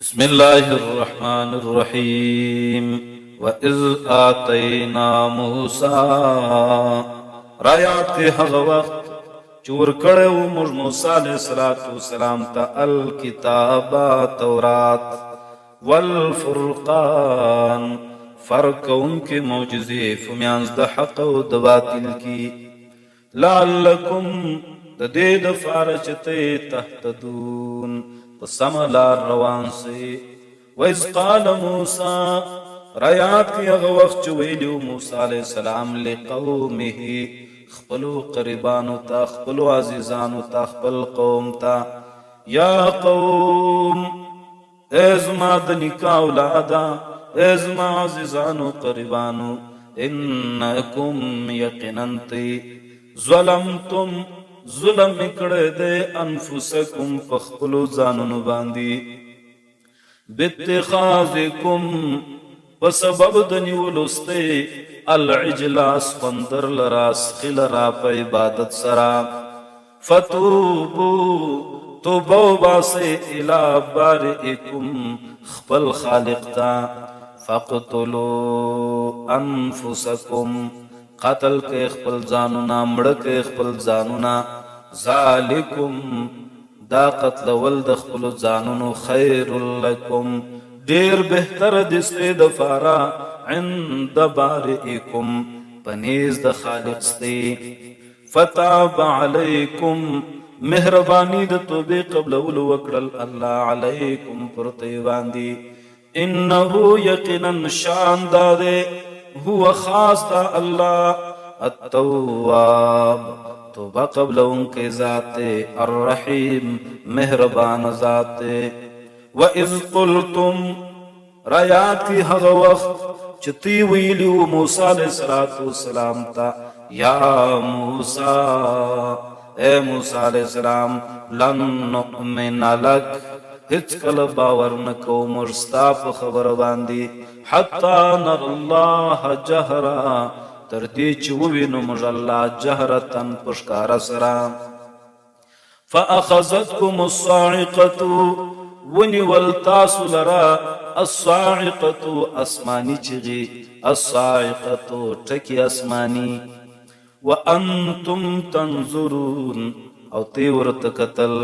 بسم الله الرحمن الرحيم وَإِذْ آتَيْنَا موسى رایات کے هغه وخت چور کړو موږ موسی علیہ السلام ته الکتاب تورات والفرقان فرق انکه معجزې فمیانز د حق او د باطل کی لعلکم د دې د فارچته تهتدون سملار روان سے وَإِذْ قَالَ مُوسَى رایات کی اغا وقت ویلیو موسیٰ علیہ السلام لقومه خپلو قریبانو تا خپلو عزیزانو تا خپل قوم تا یا قوم ازما دنکا اولادا ازما عزیزانو قریبانو انکم یقننتی ظلمتم ظلم کړه دے انفسکم پخپلو ځانونو باندې باتخاذکم په سبب د نیولو سته العجل اسفندر لراس خلرا په عبادت سرا فتوبو توبو باسه الی بارئکم خپل خالق تا فقتلوا انفسکم قتل کے خپل ځانونا مړه کے خپل ځانونا ذالکم دا قتل ول د خپل ځانونو خیر لکم ډیر بهتر دسته د فارا عند بارئکم پنیز د خالق ستی فتاب علیکم مهربانی د توبه قبل ول وکړل الله علیکم پرته باندې انه یقینا شان داده هو خاص دا اللہ التواب توبہ قبل ان کے ذات الرحیم مہربان ذات وَإِذْ قُلْتُمْ رایات کی حق وقت چتی ویلیو موسیٰ علیہ السلام تا یا موسیٰ اے موسیٰ علیہ السلام لن نؤمن لک هیڅ کله باور نکو مرستا په خبر باندې حتی نر الله جهرا تر دې چې ووینو موږ الله جهرتن پښکارا سره فاخذتكم الصاعقه ونول تاسو لرا الصاعقه اسماني چغي الصاعقه ټکی اسماني وانتم تنظرون او تی ورته قتل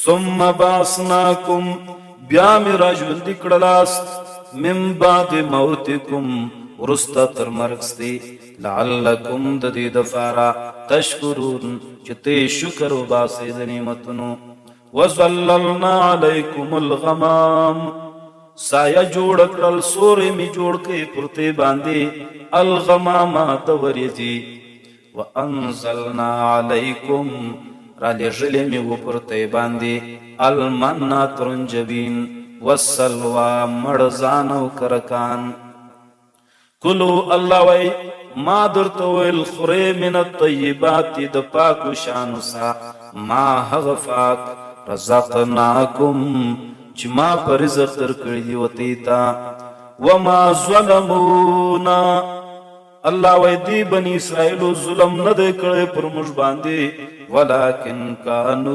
ثم باسناکم بیا می راجوندی کړلاست من بعد موتکم ورستا تر مرګستی لعلکم د دې دفارا تشکرون چې ته شکر وباسئ د نعمتونو وظللنا علیکم الغمام سایه جوړ کړل سورې می جوړ کړې پرته باندې الغمامات ورېږي وانزلنا علیکم را لېږلې مې و پرته باندې المنا ترنجبین والسلوى مړ ځان او کرکان کلو الله وای ما درته ویل خورې من الطیبات د پاکو شانو سا ما هغه پاک رزقناکم چې ما په رزق درکړي دي وتی تا وما ظلمونا الله وای دی بنی اسرائیل ظلم نه دی کړی پر موږ باندې ولکن کانو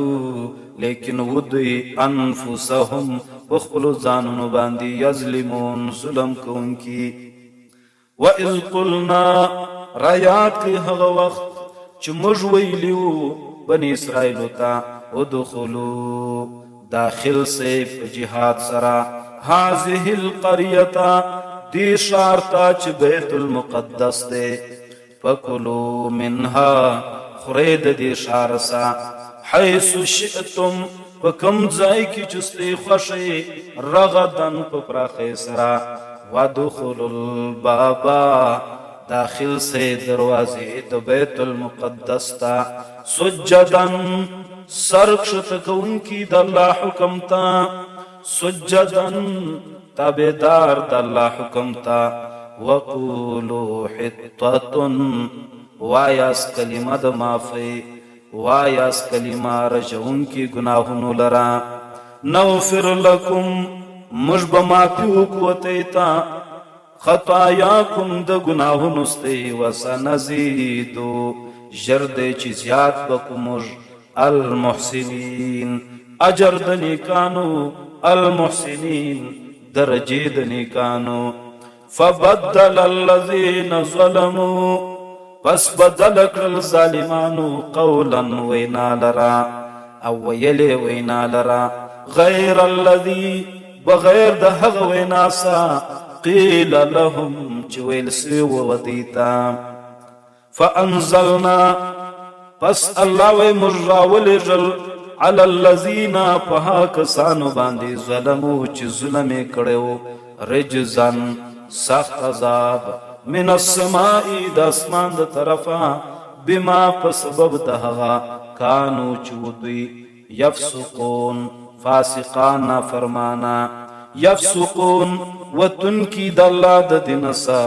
لیکن ودی انفسهم بخلو ځانونو باندې یظلمون ظلم کوونکی وَإِذْ قُلْنَا رایات کی هغه وخت چې موږ ویلیو بنی اسرائیل ته ادخلوا داخل سے جهاد سرا هذه القريه دی شارتا چه بیت المقدس دے فکلو منها خرید دی شارسا حیث شئتم فکم زائی کی چستی خوشی رغدن پپراخی سرا ودخل البابا داخل سے دروازی دو بیت المقدس تا سجدن سرکشت کون کی دا اللہ حکم تا سجدن تابدار د الله حکم تا وقولو حطتن وایاس کلمه د معافی وایاس کلمه رجعون کی گناهونو لرا نغفر لکم مجب معافی وکوتی تا خطایاکم د گناهونو ستی وسنزیدو جرد چی زیاد بکو مج المحسنین اجر د نیکانو المحسنین درجه د نیکانو. فبدل الذین ظلموا پس بدل کړل ظالمانو قولا وینا لرا او ویلې وینا لرا غیر الذی بغیر د هغه وینا سا قیل لهم چې ویل سوی و دیتا. فانزلنا پس الله وی مراول جل علی الذین پها کسانو باندې ظلمو چې ظلم کړو رجزن سخت عذاب من السماء د اسمان د طرفا بما په سبب د هغه کانو چودوی یفسقون فاسقان فرمانا یفسقون وتنکی د الله د دین سا